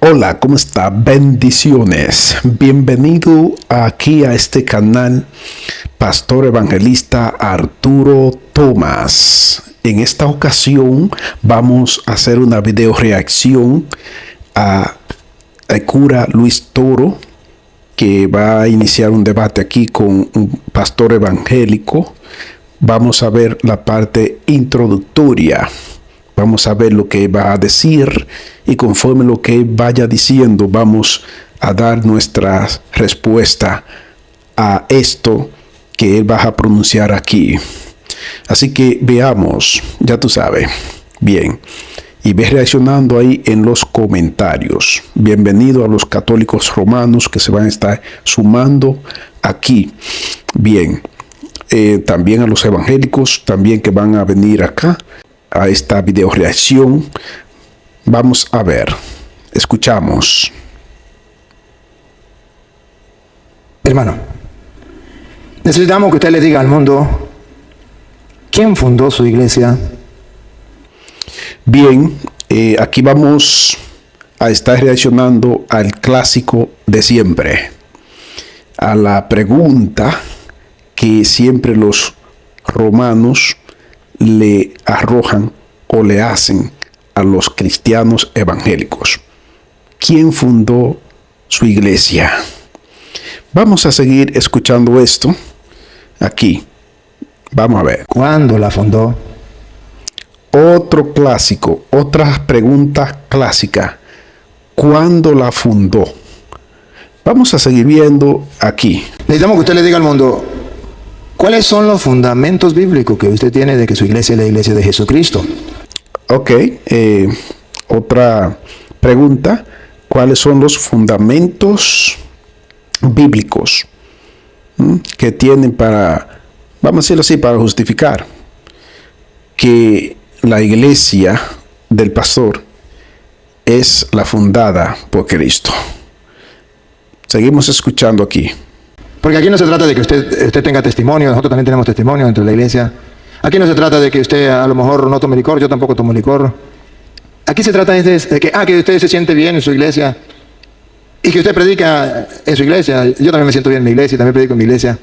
Hola, ¿cómo está? Bendiciones. Bienvenido aquí a este canal, Pastor Evangelista Arturo Tomás. En esta ocasión vamos a hacer una video reacción a el cura Luis Toro, que va a iniciar un debate aquí con un pastor evangélico. Vamos a ver la parte introductoria. Vamos a ver lo que va a decir y conforme lo que vaya diciendo vamos a dar nuestra respuesta a esto que él va a pronunciar aquí. Así que veamos, ya tú sabes, bien, y ve reaccionando ahí en los comentarios. Bienvenido a los católicos romanos que se van a estar sumando aquí. Bien, también a los evangélicos también que van a venir acá a esta video reacción. Vamos a ver, escuchamos. Hermano, necesitamos que usted le diga al mundo quién fundó su iglesia. Bien, aquí vamos a estar reaccionando al clásico de siempre, a la pregunta que siempre los romanos le arrojan o le hacen a los cristianos evangélicos. ¿Quién fundó su iglesia? Vamos a seguir escuchando esto aquí. Vamos a ver. ¿Cuándo la fundó? Otro clásico, otra pregunta clásica. ¿Cuándo la fundó? Vamos a seguir viendo aquí. Necesitamos que usted le diga al mundo cuáles son los fundamentos bíblicos que usted tiene de que su iglesia es la iglesia de Jesucristo. Ok, otra pregunta. ¿Cuáles son los fundamentos bíblicos que tienen para, vamos a decirlo así, para justificar que la iglesia del pastor es la fundada por Cristo? Seguimos escuchando aquí. Porque aquí no se trata de que usted tenga testimonio, nosotros también tenemos testimonio dentro de la iglesia. Aquí no se trata de que usted a lo mejor no tome licor, yo tampoco tomo licor. Aquí se trata de que usted se siente bien en su iglesia y que usted predica en su iglesia. Yo también me siento bien en mi iglesia y también predico en mi iglesia.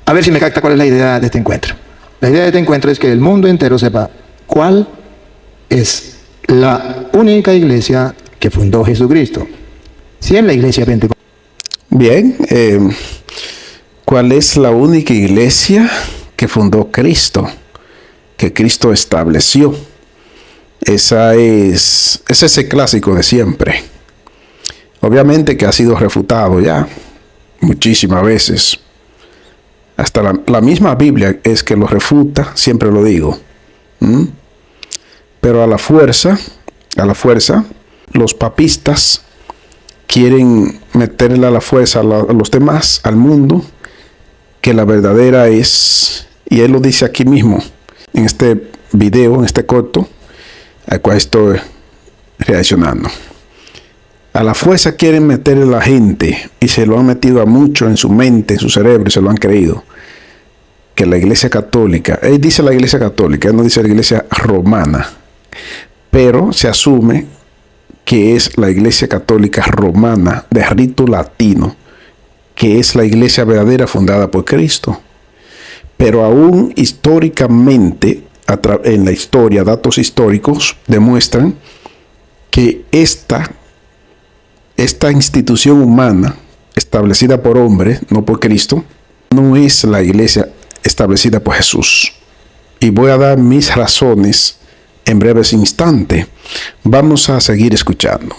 A ver si me capta cuál es la idea de este encuentro. La idea de este encuentro es que el mundo entero sepa cuál es la única iglesia que fundó Jesucristo. Si es la iglesia pentecostal. Bien, ¿cuál es la única iglesia que fundó Cristo, que Cristo estableció? Ese es el clásico de siempre. Obviamente que ha sido refutado ya muchísimas veces. Hasta la misma Biblia es que lo refuta, siempre lo digo. Pero a la fuerza, los papistas quieren meterle a la fuerza a los demás, al mundo, que la verdadera es, y él lo dice aquí mismo, en este video, en este corto, al cual estoy reaccionando. A la fuerza quieren meterle a la gente, y se lo han metido a mucho en su mente, en su cerebro, y se lo han creído, que la iglesia católica, él dice la iglesia católica, él no dice la iglesia romana, pero se asume que es la iglesia católica romana de rito latino, que es la iglesia verdadera fundada por Cristo. Pero aún históricamente, en la historia, datos históricos demuestran que esta institución humana, establecida por hombres, no por Cristo, no es la iglesia establecida por Jesús. Y voy a dar mis razones en breves instantes. Vamos a seguir escuchando.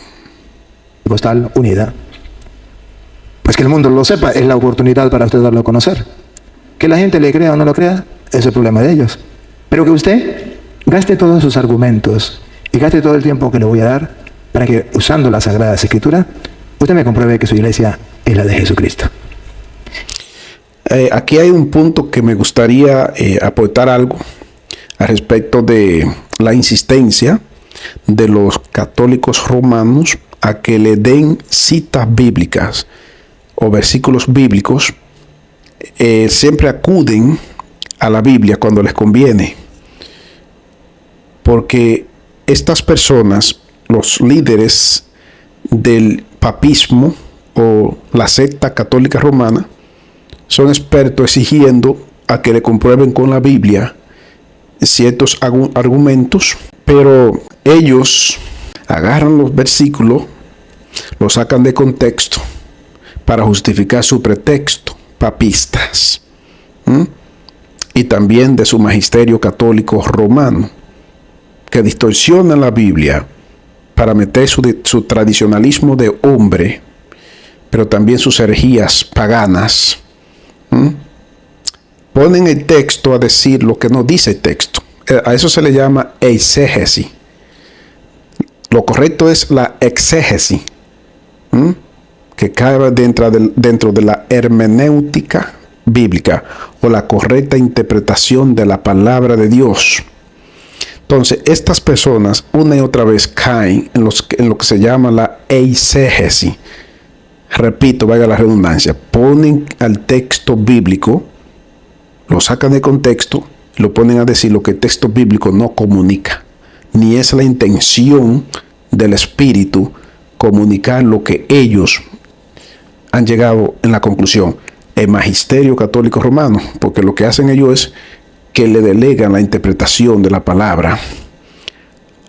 Pentecostal unida. Pues que el mundo lo sepa, es la oportunidad para usted darlo a conocer. Que la gente le crea o no lo crea, es el problema de ellos. Pero que usted gaste todos sus argumentos y gaste todo el tiempo que le voy a dar para que, usando las Sagradas Escrituras, usted me compruebe que su iglesia es la de Jesucristo. Aquí hay un punto que me gustaría aportar algo al respecto de la insistencia de los católicos romanos a que le den citas bíblicas o versículos bíblicos. Siempre acuden a la Biblia cuando les conviene, porque estas personas, los líderes del papismo o la secta católica romana son expertos exigiendo a que le comprueben con la Biblia ciertos argumentos, pero ellos agarran los versículos, los sacan de contexto para justificar su pretexto, papistas, y también de su magisterio católico romano, que distorsiona la Biblia para meter su tradicionalismo de hombre, pero también sus herejías paganas. Ponen el texto a decir lo que no dice el texto. A eso se le llama eisegesis. Lo correcto es la exégesis, que cae dentro de la hermenéutica bíblica o la correcta interpretación de la palabra de Dios. Entonces, estas personas una y otra vez caen en lo que se llama la eisegesis. Repito, valga la redundancia, ponen al texto bíblico, lo sacan de contexto y lo ponen a decir lo que el texto bíblico no comunica. Ni es la intención del Espíritu comunicar lo que ellos han llegado en la conclusión. El magisterio católico romano, porque lo que hacen ellos es que le delegan la interpretación de la palabra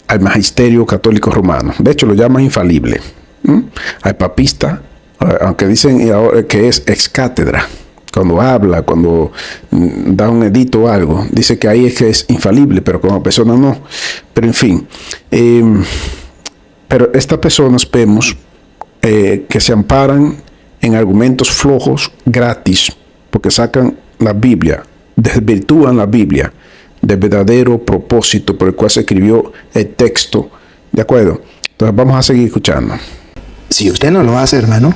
al magisterio católico romano. De hecho, lo llaman infalible. Al papista, aunque dicen que es ex cátedra, cuando habla, cuando da un edicto o algo, dice que ahí es que es infalible, pero como persona no. Pero en fin, pero estas personas vemos que se amparan en argumentos flojos gratis, porque sacan la Biblia, desvirtúan la Biblia del verdadero propósito por el cual se escribió el texto. ¿De acuerdo? Entonces vamos a seguir escuchando. Si usted no lo hace, hermano,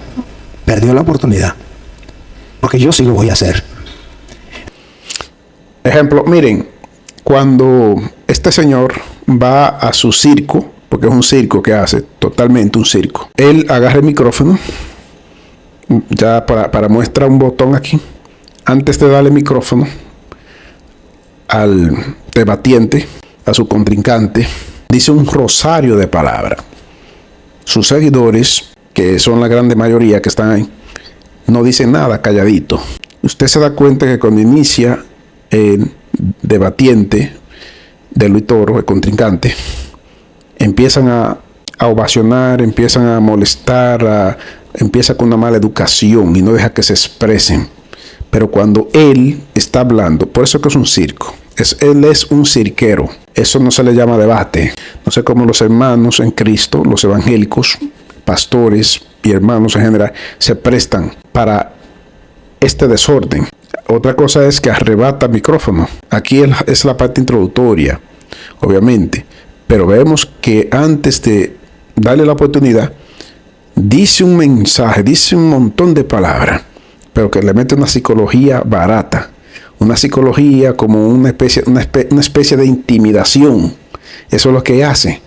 perdió la oportunidad. Porque yo sí lo voy a hacer. Ejemplo, miren, cuando este señor va a su circo, porque es un circo que hace, totalmente un circo, él agarra el micrófono, ya para muestra un botón aquí, antes de darle el micrófono al debatiente, a su contrincante, dice un rosario de palabras. Sus seguidores, que son la grande mayoría que están ahí, no dicen nada, calladito. Usted se da cuenta que cuando inicia el debatiente de Luis Toro, el contrincante, empiezan a ovacionar, empiezan a molestar, empieza con una mala educación y no deja que se expresen. Pero cuando él está hablando, por eso que es un circo, él es un cirquero. Eso no se le llama debate. No sé cómo los hermanos en Cristo, los evangélicos, pastores y hermanos en general, se prestan para este desorden. Otra cosa es que arrebata el micrófono. Aquí es la parte introductoria, obviamente. Pero vemos que antes de darle la oportunidad, dice un mensaje, dice un montón de palabras, pero que le mete una psicología barata. Una psicología como una especie de intimidación. Eso es lo que hace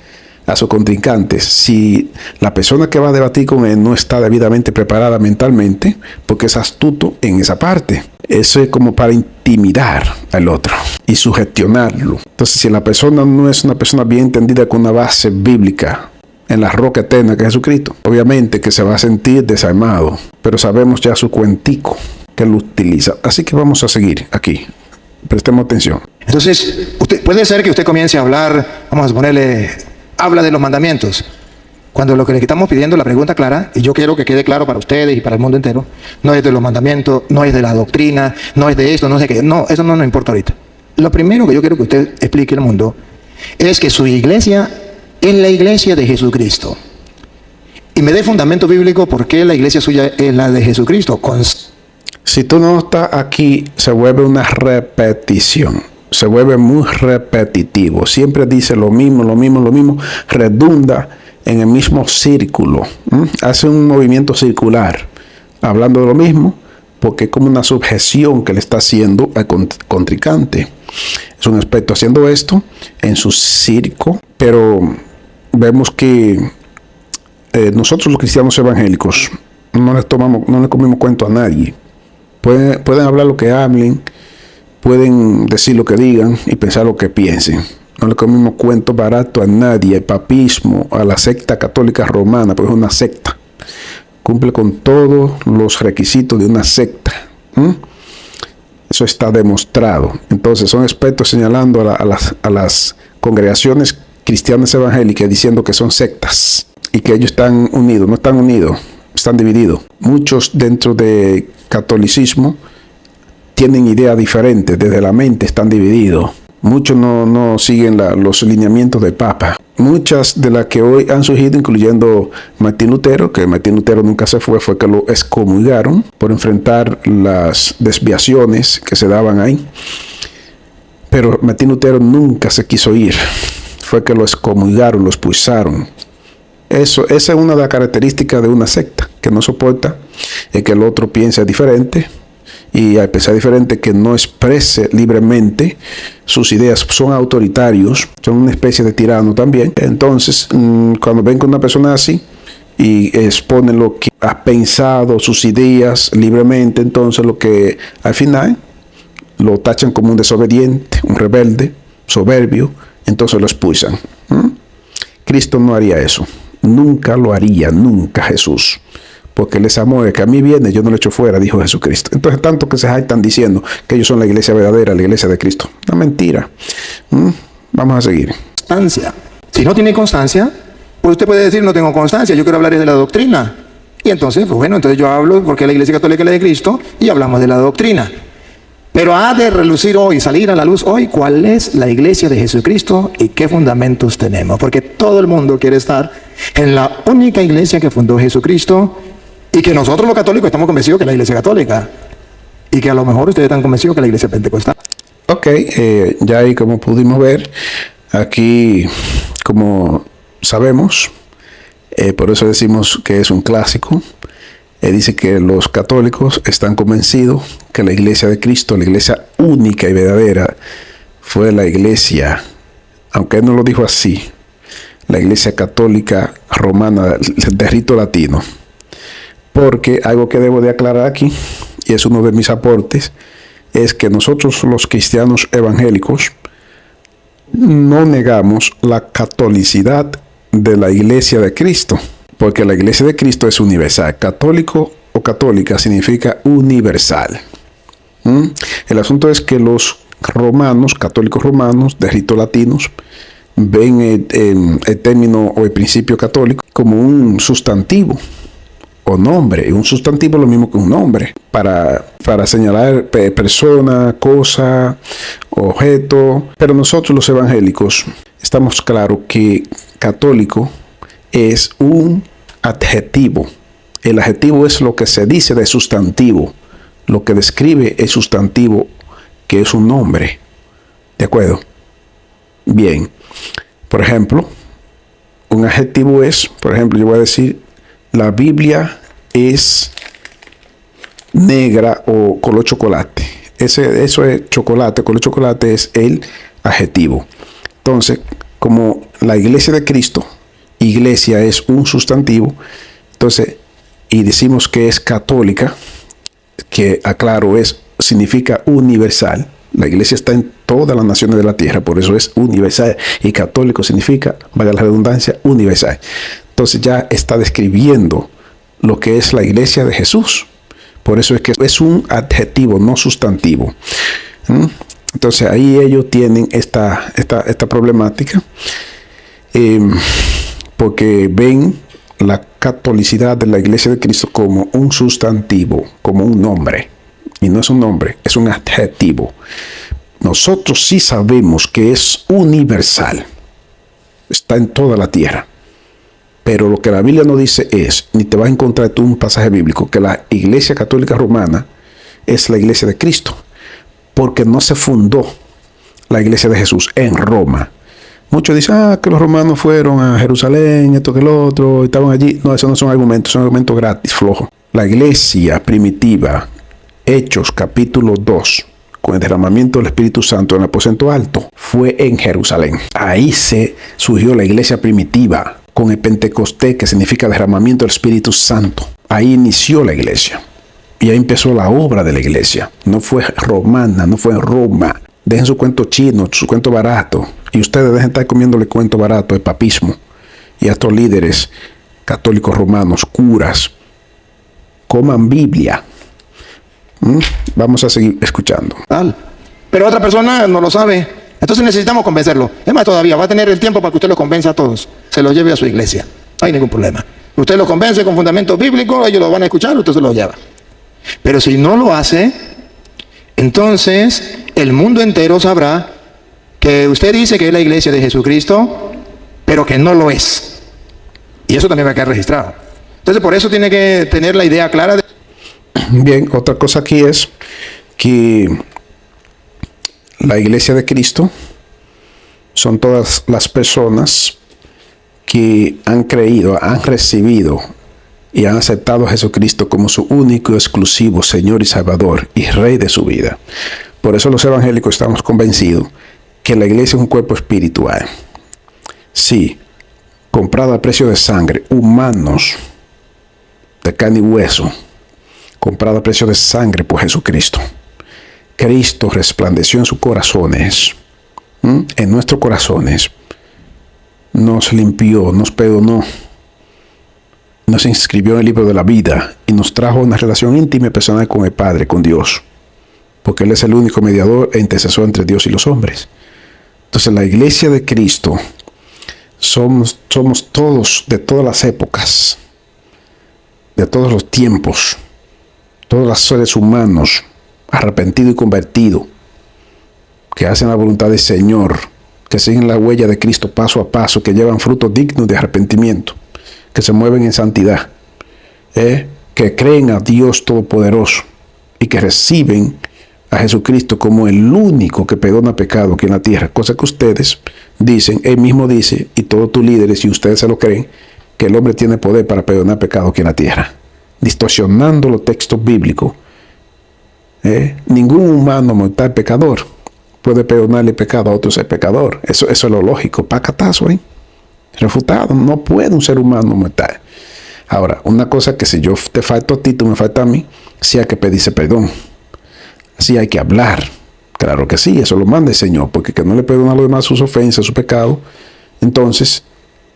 a sus contrincantes. Si la persona que va a debatir con él no está debidamente preparada mentalmente, porque es astuto en esa parte. Eso es como para intimidar al otro y sugestionarlo. Entonces, si la persona no es una persona bien entendida con una base bíblica en la roca eterna que es Jesucristo, obviamente que se va a sentir desarmado, pero sabemos ya su cuentico que él utiliza. Así que vamos a seguir aquí. Prestemos atención. Entonces, puede ser que usted comience a hablar, vamos a ponerle, habla de los mandamientos. Cuando lo que le estamos pidiendo, la pregunta clara, y yo quiero que quede claro para ustedes y para el mundo entero, no es de los mandamientos, no es de la doctrina, no es de esto, no sé qué. No, eso no nos importa ahorita. Lo primero que yo quiero que usted explique al mundo es que su iglesia es la iglesia de Jesucristo. Y me dé fundamento bíblico por qué la iglesia suya es la de Jesucristo. Si tú no estás aquí, se vuelve una repetición. Se vuelve muy repetitivo. Siempre dice lo mismo, redunda en el mismo círculo. Hace un movimiento circular, hablando de lo mismo, porque es como una subjeción que le está haciendo al contrincante. Es un experto haciendo esto en su circo, pero vemos que nosotros los cristianos evangélicos no le comemos cuento a nadie. Pueden hablar lo que hablen, pueden decir lo que digan y pensar lo que piensen. No le comimos cuento barato a nadie, al papismo, a la secta católica romana, porque es una secta. Cumple con todos los requisitos de una secta. Eso está demostrado. Entonces son expertos señalando a las congregaciones cristianas evangélicas diciendo que son sectas y que ellos están unidos. No están unidos, están divididos. Muchos dentro de catolicismo tienen ideas diferentes, desde la mente están divididos. Muchos no siguen los lineamientos del Papa. Muchas de las que hoy han surgido, incluyendo Martín Lutero, que Martín Lutero nunca se fue que lo excomulgaron por enfrentar las desviaciones que se daban ahí. Pero Martín Lutero nunca se quiso ir. Fue que lo excomulgaron, lo expulsaron. Esa es una de las características de una secta, que no soporta que el otro piense diferente. Y al pensar diferente, que no exprese libremente sus ideas, son autoritarios, son una especie de tirano también. Entonces, cuando ven con una persona así y expone lo que ha pensado, sus ideas libremente, entonces lo que al final lo tachan como un desobediente, un rebelde, soberbio, entonces lo expulsan. Cristo no haría eso, nunca lo haría, nunca Jesús. Porque les amó, el que a mí viene, yo no lo echo fuera, dijo Jesucristo. Entonces, tanto que se jactan diciendo que ellos son la iglesia verdadera, la iglesia de Cristo. Una mentira. Vamos a seguir. Constancia. Si no tiene constancia, pues usted puede decir, no tengo constancia, yo quiero hablar de la doctrina. Y entonces, pues bueno, entonces yo hablo porque la iglesia católica es la de Cristo y hablamos de la doctrina. Pero ha de relucir hoy, salir a la luz hoy, cuál es la iglesia de Jesucristo y qué fundamentos tenemos. Porque todo el mundo quiere estar en la única iglesia que fundó Jesucristo. Y que nosotros los católicos estamos convencidos que es la iglesia católica. Y que a lo mejor ustedes están convencidos que es la iglesia pentecostal. Ok, ya ahí como pudimos ver, aquí como sabemos, por eso decimos que es un clásico, dice que los católicos están convencidos que la iglesia de Cristo, la iglesia única y verdadera, fue la iglesia, aunque él no lo dijo así, la iglesia católica romana de rito latino. Porque algo que debo de aclarar aquí, y es uno de mis aportes, es que nosotros los cristianos evangélicos no negamos la catolicidad de la iglesia de Cristo, porque la iglesia de Cristo es universal. Católico o católica significa universal. El asunto es que los romanos, católicos romanos de rito latinos, ven el término o el principio católico como un sustantivo o nombre, y un sustantivo es lo mismo que un nombre, para señalar persona, cosa, objeto. Pero nosotros los evangélicos estamos claros que católico es un adjetivo. El adjetivo es lo que se dice de sustantivo, lo que describe el sustantivo, que es un nombre. ¿De acuerdo? Bien. Por ejemplo, un adjetivo es, por ejemplo, yo voy a decir, la Biblia es negra o color chocolate. Eso es chocolate, color chocolate es el adjetivo. Entonces, como la iglesia de Cristo, iglesia es un sustantivo, entonces, y decimos que es católica, que aclaro, significa universal. La iglesia está en todas las naciones de la tierra, por eso es universal. Y católico significa, valga la redundancia, universal. Entonces ya está describiendo lo que es la iglesia de Jesús. Por eso es que es un adjetivo, no sustantivo. Entonces ahí ellos tienen esta problemática, porque ven la catolicidad de la iglesia de Cristo como un sustantivo, como un nombre. Y no es un nombre, es un adjetivo. Nosotros sí sabemos que es universal. Está en toda la tierra. Pero lo que la Biblia no dice es, ni te vas a encontrar tú un pasaje bíblico, que la iglesia católica romana es la iglesia de Cristo. Porque no se fundó la iglesia de Jesús en Roma. Muchos dicen, que los romanos fueron a Jerusalén, esto que lo otro, estaban allí. No, esos no son argumentos gratis, flojos. La iglesia primitiva, Hechos capítulo 2, con el derramamiento del Espíritu Santo en el aposento alto, fue en Jerusalén. Ahí se surgió la iglesia primitiva, con el Pentecostés, que significa derramamiento del Espíritu Santo. Ahí inició la iglesia. Y ahí empezó la obra de la iglesia. No fue romana, no fue en Roma. Dejen su cuento chino, su cuento barato. Y ustedes dejen de estar comiéndole cuento barato de papismo. Y a estos líderes católicos romanos, curas, coman Biblia. Vamos a seguir escuchando. Pero otra persona no lo sabe. Entonces necesitamos convencerlo. Es más, todavía va a tener el tiempo para que usted los convenza a todos. Se los lleve a su iglesia. No hay ningún problema. Usted los convence con fundamentos bíblicos, ellos lo van a escuchar, usted se los lleva. Pero si no lo hace, entonces el mundo entero sabrá que usted dice que es la iglesia de Jesucristo, pero que no lo es. Y eso también va a quedar registrado. Entonces por eso tiene que tener la idea clara de... Bien, otra cosa aquí es que la iglesia de Cristo son todas las personas que han creído, han recibido y han aceptado a Jesucristo como su único, exclusivo Señor y Salvador y Rey de su vida. Por eso los evangélicos estamos convencidos que la iglesia es un cuerpo espiritual. Sí, comprado a precio de sangre, humanos, de carne y hueso, comprado a precio de sangre por Jesucristo. Cristo resplandeció en sus corazones, en nuestros corazones, nos limpió, nos perdonó, nos inscribió en el libro de la vida y nos trajo una relación íntima y personal con el Padre, con Dios, porque Él es el único mediador e intercesor entre Dios y los hombres. Entonces la iglesia de Cristo somos todos, de todas las épocas, de todos los tiempos, todos los seres humanos arrepentidos y convertidos, que hacen la voluntad del Señor, que siguen la huella de Cristo paso a paso, que llevan frutos dignos de arrepentimiento, que se mueven en santidad, que creen a Dios Todopoderoso y que reciben a Jesucristo como el único que perdona pecado aquí en la tierra, cosa que ustedes dicen, Él mismo dice, y todos tus líderes, y ustedes se lo creen, que el hombre tiene poder para perdonar pecado aquí en la tierra, distorsionando los textos bíblicos. Ningún humano mortal pecador puede perdonarle pecado a otro ser pecador. Eso es lo lógico. Pacatazo, refutado. No puede un ser humano mortal. Ahora, una cosa que si yo te falto a ti, tú me faltas a mí, sí hay que pedirse perdón. Sí hay que hablar. Claro que sí, eso lo manda el Señor, porque que no le perdona a los demás sus ofensas, sus pecados. Entonces,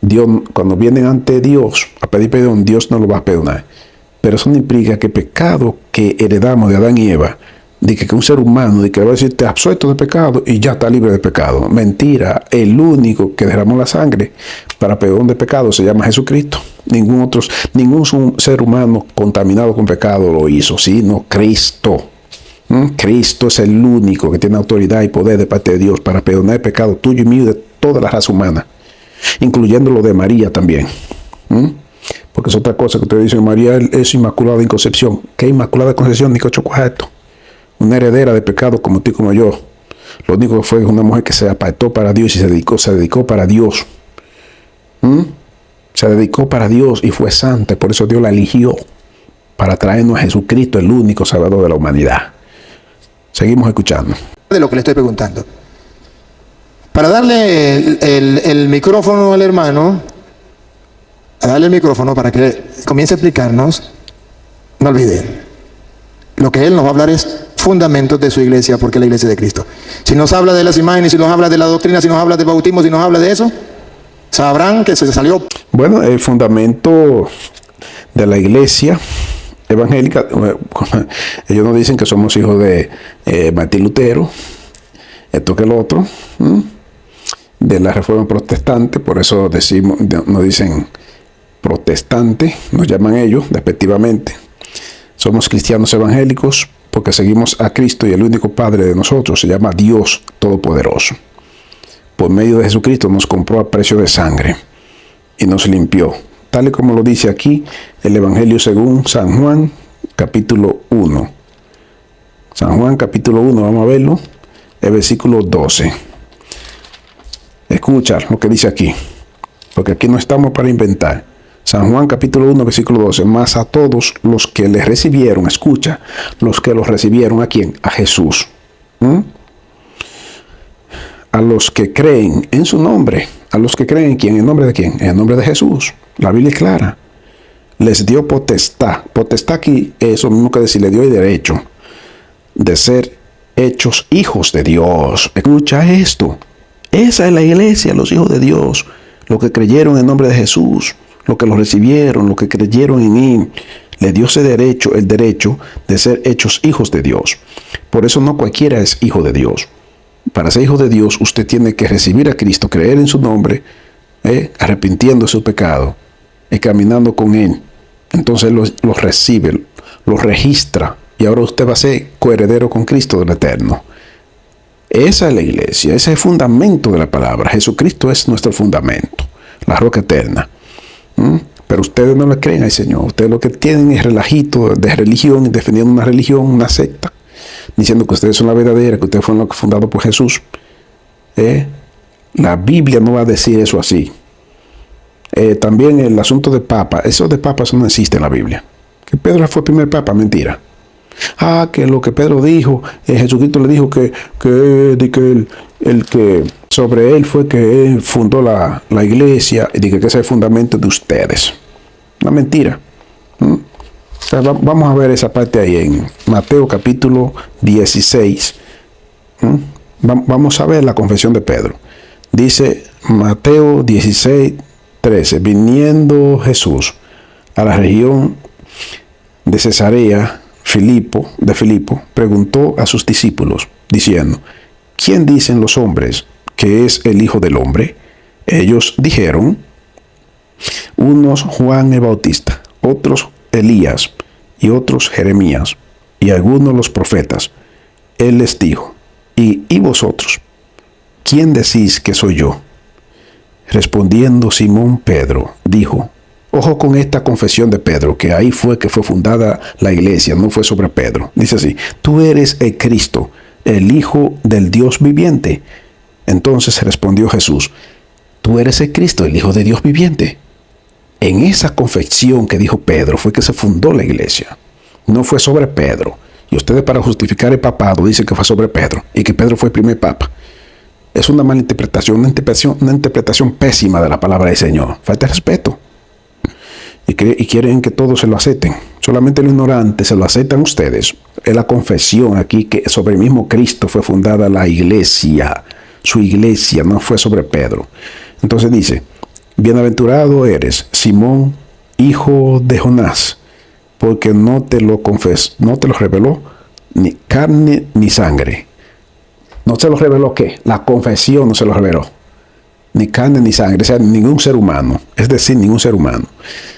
Dios, cuando vienen ante Dios a pedir perdón, Dios no lo va a perdonar. Pero eso no implica que el pecado que heredamos de Adán y Eva, de que un ser humano, de que va a decir, te absuelto de pecado y ya está libre de pecado. Mentira, el único que derramó la sangre para perdón de pecado se llama Jesucristo. Ningún ser humano contaminado con pecado lo hizo, sino Cristo. Cristo es el único que tiene autoridad y poder de parte de Dios para perdonar el pecado tuyo y mío y de toda la raza humana, incluyendo lo de María también. Porque es otra cosa que ustedes dicen, María es inmaculada en concepción. ¿Qué inmaculada en concepción? Ni que ocho cuartos. Una heredera de pecado como tú y como yo. Lo único que fue una mujer que se apartó para Dios y se dedicó para Dios. Se dedicó para Dios y fue santa. Por eso Dios la eligió para traernos a Jesucristo, el único Salvador de la humanidad. Seguimos escuchando. De lo que le estoy preguntando. Para darle el micrófono al hermano, a darle el micrófono para que comience a explicarnos, no olviden, lo que él nos va a hablar es fundamentos de su iglesia, porque es la iglesia de Cristo. Si nos habla de las imágenes, si nos habla de la doctrina, si nos habla del bautismo, si nos habla de eso, sabrán que se salió. Bueno, el fundamento de la iglesia evangélica, ellos nos dicen que somos hijos de Martín Lutero, esto que lo otro, de la Reforma Protestante, por eso nos dicen protestante, nos llaman ellos despectivamente. Somos cristianos evangélicos porque seguimos a Cristo y el único Padre de nosotros se llama Dios Todopoderoso. Por medio de Jesucristo nos compró a precio de sangre y nos limpió. Tal y como lo dice aquí el Evangelio según San Juan, capítulo 1. San Juan, capítulo 1, vamos a verlo, el versículo 12. Escucha lo que dice aquí, porque aquí no estamos para inventar. San Juan, capítulo 1, versículo 12. Mas a todos los que le recibieron, escucha, los que los recibieron, ¿a quién? A Jesús. A los que creen en su nombre. A los que creen en quién, ¿en nombre de quién? En el nombre de Jesús. La Biblia es clara. Les dio potestad. Potestad aquí es eso mismo que decir, le dio el derecho de ser hechos hijos de Dios. Escucha esto. Esa es la iglesia, los hijos de Dios, los que creyeron en nombre de Jesús, los que lo recibieron, los que creyeron en Él. Le dio ese derecho, el derecho de ser hechos hijos de Dios. Por eso no cualquiera es hijo de Dios. Para ser hijo de Dios, usted tiene que recibir a Cristo, creer en su nombre, arrepintiendo de su pecado y caminando con Él. Entonces lo recibe, lo registra, y ahora usted va a ser coheredero con Cristo del Eterno. Esa es la iglesia, ese es el fundamento de la palabra. Jesucristo es nuestro fundamento, la roca eterna. Pero ustedes no le creen al Señor. Ustedes lo que tienen es relajito de religión, defendiendo una religión, una secta, diciendo que ustedes son la verdadera, que ustedes fueron fundados por Jesús. La Biblia no va a decir eso así. También el asunto de papa, eso de papas no existe en la Biblia. Que Pedro fue el primer papa, mentira. Que lo que Pedro dijo, Jesucristo le dijo que el que sobre él fue que él fundó la iglesia, y que ese es el fundamento de ustedes. Una mentira. O sea, vamos a ver esa parte ahí en Mateo capítulo 16. Vamos a ver la confesión de Pedro. Dice Mateo 16, 13. Viniendo Jesús a la región de Cesarea de Filipo, preguntó a sus discípulos, diciendo: ¿quién dicen los hombres que es el Hijo del Hombre? Ellos dijeron: unos Juan el Bautista, otros Elías, y otros Jeremías, y algunos los profetas. Él les dijo: ¿Y vosotros? ¿Quién decís que soy yo? Respondiendo Simón Pedro, dijo: ojo con esta confesión de Pedro, que ahí fue que fue fundada la iglesia, no fue sobre Pedro. Dice así: tú eres el Cristo, el Hijo del Dios viviente. Entonces respondió Jesús: tú eres el Cristo, el Hijo de Dios viviente. En esa confesión que dijo Pedro fue que se fundó la iglesia. No fue sobre Pedro. Y ustedes, para justificar el papado, dicen que fue sobre Pedro y que Pedro fue el primer papa. Es una mala interpretación, una interpretación pésima de la palabra del Señor. Falta de respeto. Y quieren que todos se lo acepten. Solamente los ignorantes se lo aceptan ustedes. Es la confesión aquí que sobre el mismo Cristo fue fundada la iglesia. Su iglesia no fue sobre Pedro. Entonces dice: bienaventurado eres, Simón, hijo de Jonás, porque no te lo reveló ni carne ni sangre. ¿No se lo reveló qué? La confesión no se lo reveló. Ni carne ni sangre, o sea, ningún ser humano, es decir, ningún ser humano,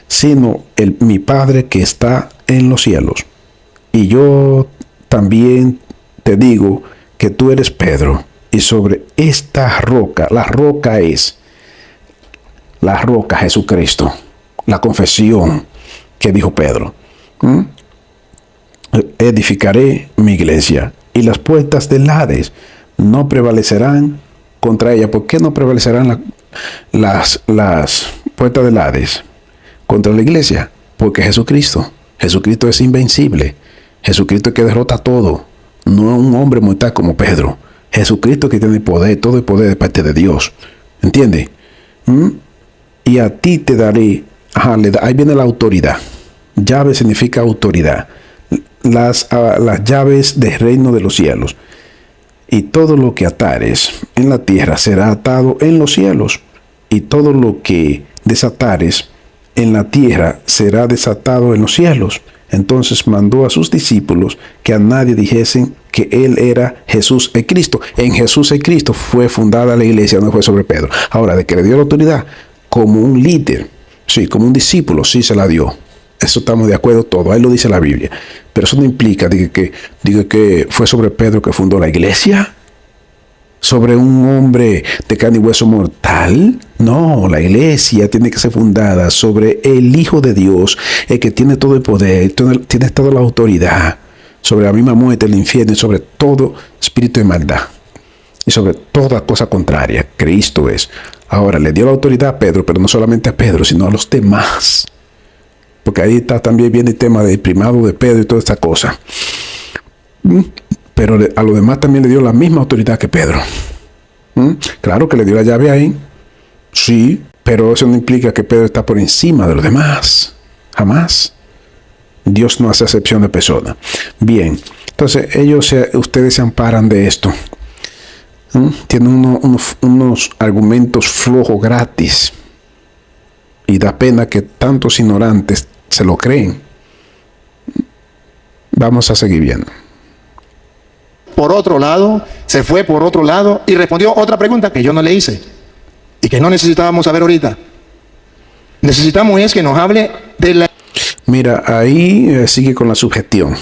sino mi Padre que está en los cielos. Y yo también te digo que tú eres Pedro, y sobre esta roca, la roca es la roca Jesucristo, la confesión que dijo Pedro. Edificaré mi iglesia, y las puertas del Hades no prevalecerán contra ella. ¿Por qué no prevalecerán las puertas del Hades contra la iglesia? Porque Jesucristo es invencible. Jesucristo que derrota todo. No es un hombre mortal como Pedro. Jesucristo que tiene poder, todo el poder de parte de Dios. ¿Entiende? Y a ti te daré. Ahí viene la autoridad. Llave significa autoridad. Las llaves del reino de los cielos. Y todo lo que atares en la tierra será atado en los cielos, y todo lo que desatares en la tierra será desatado en los cielos. Entonces mandó a sus discípulos que a nadie dijesen que él era Jesús el Cristo. En Jesús el Cristo fue fundada la iglesia, no fue sobre Pedro. Ahora, de que le dio la autoridad como un líder, sí, como un discípulo, sí se la dio. Eso estamos de acuerdo todos, ahí lo dice la Biblia. Pero eso no implica que fue sobre Pedro que fundó la iglesia. Sobre un hombre de carne y hueso mortal. No, la iglesia tiene que ser fundada sobre el Hijo de Dios, el que tiene todo el poder, tiene toda la autoridad, sobre la misma muerte, el infierno, y sobre todo espíritu de maldad, y sobre toda cosa contraria. Cristo es. Ahora, le dio la autoridad a Pedro, pero no solamente a Pedro, sino a los demás. Porque ahí también viene el tema del primado de Pedro y toda esta cosa. Pero a los demás también le dio la misma autoridad que Pedro. Claro que le dio la llave ahí. Sí, pero eso no implica que Pedro está por encima de los demás. Jamás. Dios no hace acepción de persona. Bien, Entonces, ustedes se amparan de esto. Tienen unos argumentos flojos gratis. Y da pena que tantos ignorantes se lo creen. Vamos a seguir viendo. Por otro lado, se fue por otro lado y respondió otra pregunta que yo no le hice y que no necesitábamos saber ahorita. Necesitamos es que nos hable de la... Mira, ahí sigue con la subjetión.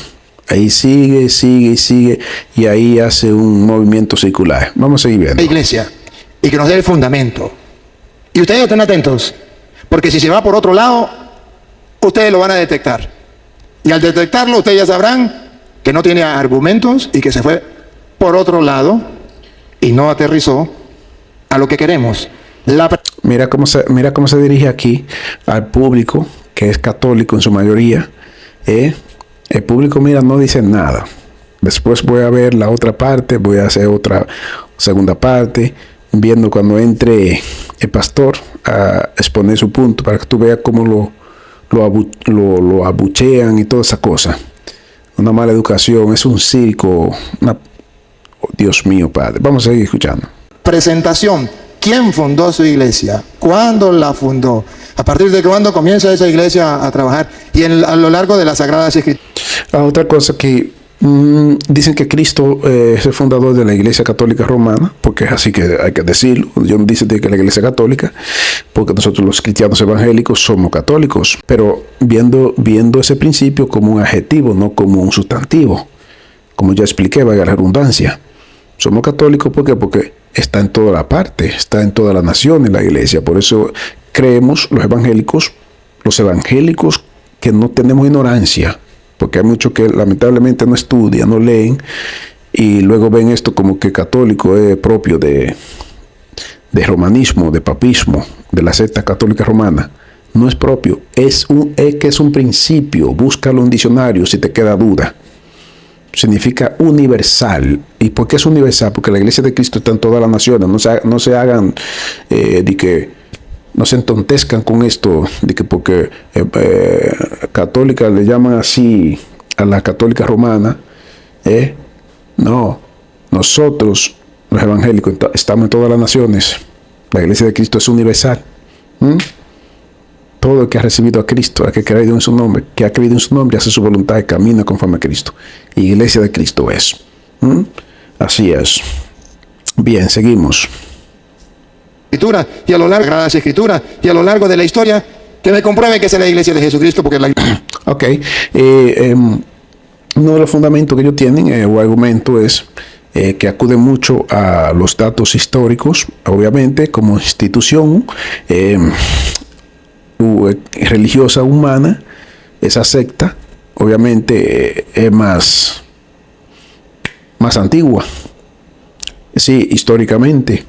Ahí sigue, y ahí hace un movimiento circular. Vamos a seguir viendo. La iglesia, y que nos dé el fundamento. Y ustedes estén atentos, porque si se va por otro lado, ustedes lo van a detectar. Y al detectarlo, ustedes ya sabrán que no tiene argumentos y que se fue por otro lado y no aterrizó a lo que queremos. Mira cómo se dirige aquí al público, que es católico en su mayoría. El público, mira, no dice nada. Después voy a ver la otra parte, voy a hacer otra segunda parte, viendo cuando entre el pastor a exponer su punto, para que tú veas cómo lo abuchean y toda esa cosa. Una mala educación, es un circo. Oh, Dios mío, Padre. Vamos a seguir escuchando. Presentación. ¿Quién fundó su iglesia? ¿Cuándo la fundó? ¿A partir de cuándo comienza esa iglesia a trabajar? Y a lo largo de las Sagradas Escrituras. Otra cosa que dicen que Cristo es el fundador de la Iglesia Católica Romana, porque es así que hay que decirlo. Yo no dice que la Iglesia Católica, porque nosotros los cristianos evangélicos somos católicos, pero viendo ese principio como un adjetivo, no como un sustantivo. Como ya expliqué, vaya la redundancia. Somos católicos, ¿por qué? Porque está en toda la parte, está en toda la nación en la iglesia. Por eso creemos los evangélicos que no tenemos ignorancia, porque hay muchos que lamentablemente no estudian, no leen, y luego ven esto como que católico es propio de romanismo, de papismo, de la secta católica romana. No es propio, es un principio. Búscalo en un diccionario si te queda duda. Significa universal. ¿Y por qué es universal? Porque la iglesia de Cristo está en todas las naciones. No se hagan no se entontezcan con esto de que porque católica le llaman así a la católica romana. No, nosotros los evangélicos estamos en todas las naciones. La iglesia de Cristo es universal. Todo el que ha recibido a Cristo, el que ha creído en su nombre, hace su voluntad y camina conforme a Cristo. Iglesia de Cristo es. Así es. Bien, seguimos. Y a lo largo de las Escrituras y a lo largo de la historia, que me compruebe que es la iglesia de Jesucristo, porque la... Ok. Uno de los fundamentos que ellos tienen o argumento es que acuden mucho a los datos históricos, obviamente, como institución religiosa humana. Esa secta, obviamente, es más antigua, sí, históricamente.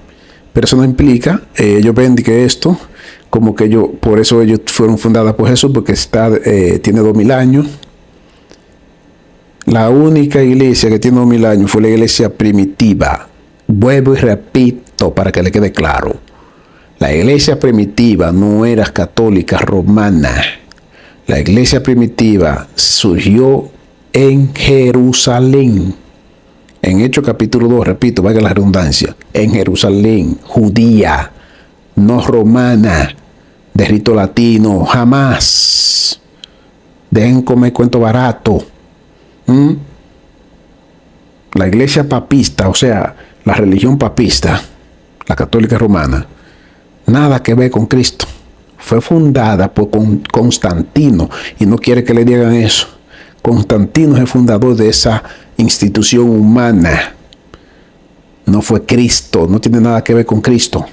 Pero eso no implica, ellos ven que esto, como que por eso ellos fueron fundadas por Jesús, porque tiene 2000 años. La única iglesia que tiene 2000 años fue la iglesia primitiva. Vuelvo y repito para que le quede claro. La iglesia primitiva no era católica romana. La iglesia primitiva surgió en Jerusalén. En Hechos capítulo 2, repito, valga la redundancia, en Jerusalén, judía, no romana, de rito latino, jamás. Dejen comer cuento barato. La iglesia papista, o sea, la religión papista, la católica romana, nada que ver con Cristo. Fue fundada por Constantino, y no quiere que le digan eso. Constantino es el fundador de esa institución humana. No fue Cristo, no tiene nada que ver con Cristo.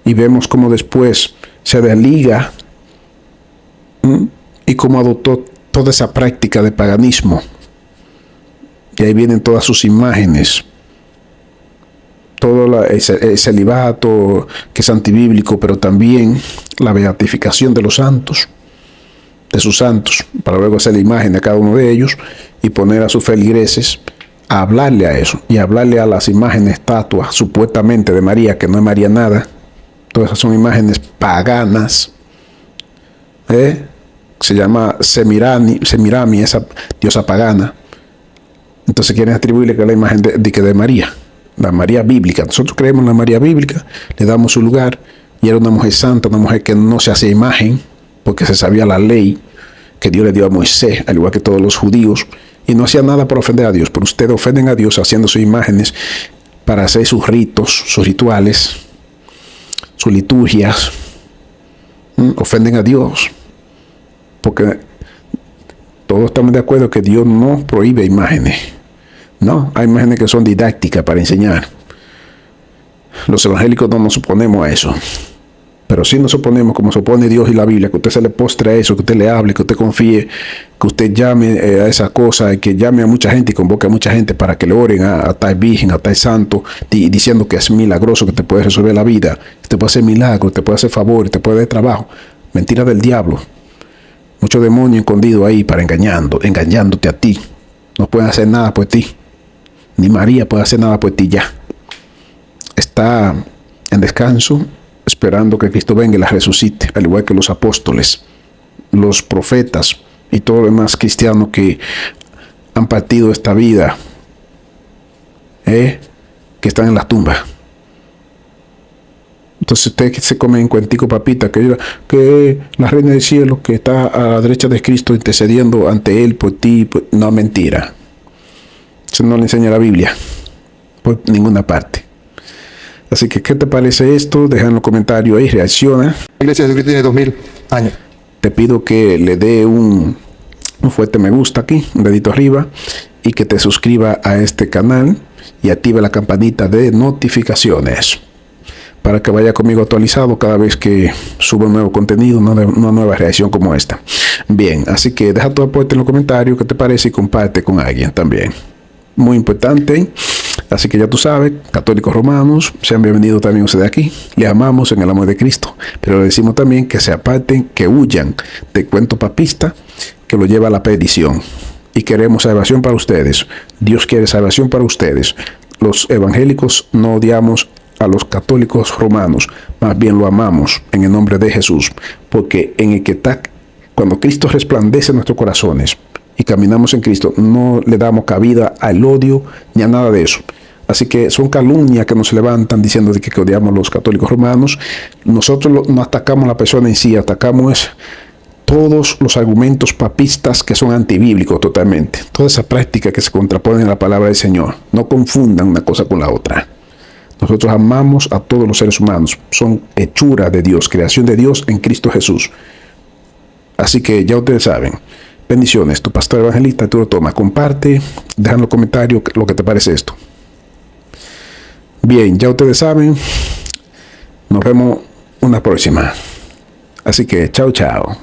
Y vemos cómo después se desliga y cómo adoptó toda esa práctica de paganismo. Y ahí vienen todas sus imágenes. Todo el celibato, que es antibíblico, pero también la beatificación de los santos, de sus santos, para luego hacer la imagen de cada uno de ellos y poner a sus feligreses a hablarle a eso y hablarle a las imágenes, estatuas supuestamente de María, que no es María nada. Todas esas son imágenes paganas. se llama Semirami, esa diosa pagana. Entonces quieren atribuirle que es la imagen de María, la María bíblica. Nosotros creemos en la María bíblica, le damos su lugar, y era una mujer santa, una mujer que no se hacía imagen, porque se sabía la ley que Dios le dio a Moisés, al igual que todos los judíos, y no hacía nada para ofender a Dios. Pero ustedes ofenden a Dios haciendo sus imágenes para hacer sus ritos, sus rituales, sus liturgias. Ofenden a Dios, porque todos estamos de acuerdo que Dios no prohíbe imágenes. No, hay imágenes que son didácticas para enseñar. Los evangélicos no nos oponemos a eso, pero sí nos oponemos, como se opone Dios y la Biblia, que usted se le postre a eso, que usted le hable, que usted confíe, que usted llame a esa cosa, que llame a mucha gente y convoque a mucha gente para que le oren a tal virgen, a tal santo, diciendo que es milagroso, que te puede resolver la vida, que te puede hacer milagros, te puede hacer favor, te puede dar trabajo. Mentira del diablo. Mucho demonio escondido ahí para engañándote a ti. No pueden hacer nada por ti. Ni María puede hacer nada por ti ya. Está en descanso, esperando que Cristo venga y la resucite, al igual que los apóstoles, los profetas y todos los demás cristianos que han partido esta vida, que están en las tumbas. Entonces usted se come en cuentico papita, que la reina del cielo que está a la derecha de Cristo intercediendo ante él por ti, no, mentira. Eso no le enseña la Biblia por ninguna parte. Así que, ¿qué te parece esto? Deja en los comentarios ahí, reacciona. La Iglesia de Jesucristo tiene 2000 años. Te pido que le dé un fuerte me gusta aquí, un dedito arriba, y que te suscriba a este canal y active la campanita de notificaciones para que vaya conmigo actualizado cada vez que suba un nuevo contenido, una nueva reacción como esta. Bien, así que deja tu aporte en los comentarios, qué te parece, y comparte con alguien también. Muy importante. Así que ya tú sabes, católicos romanos, sean bienvenidos también ustedes aquí. Les amamos en el amor de Cristo, pero le decimos también que se aparten, que huyan del cuento papista que lo lleva a la perdición. Y queremos salvación para ustedes. Dios quiere salvación para ustedes. Los evangélicos no odiamos a los católicos romanos, más bien lo amamos en el nombre de Jesús, porque en el que está, cuando Cristo resplandece en nuestros corazones y caminamos en Cristo, no le damos cabida al odio ni a nada de eso. Así que son calumnias que nos levantan diciendo de que odiamos a los católicos romanos. Nosotros no atacamos a la persona en sí, atacamos todos los argumentos papistas que son antibíblicos totalmente. Toda esa práctica que se contrapone a la palabra del Señor. No confundan una cosa con la otra. Nosotros amamos a todos los seres humanos. Son hechura de Dios, creación de Dios en Cristo Jesús. Así que ya ustedes saben. Bendiciones. Tu pastor evangelista Arturo Thomas. Comparte, deja en los comentarios lo que te parece esto. Bien, ya ustedes saben. Nos vemos una próxima. Así que chao, chao.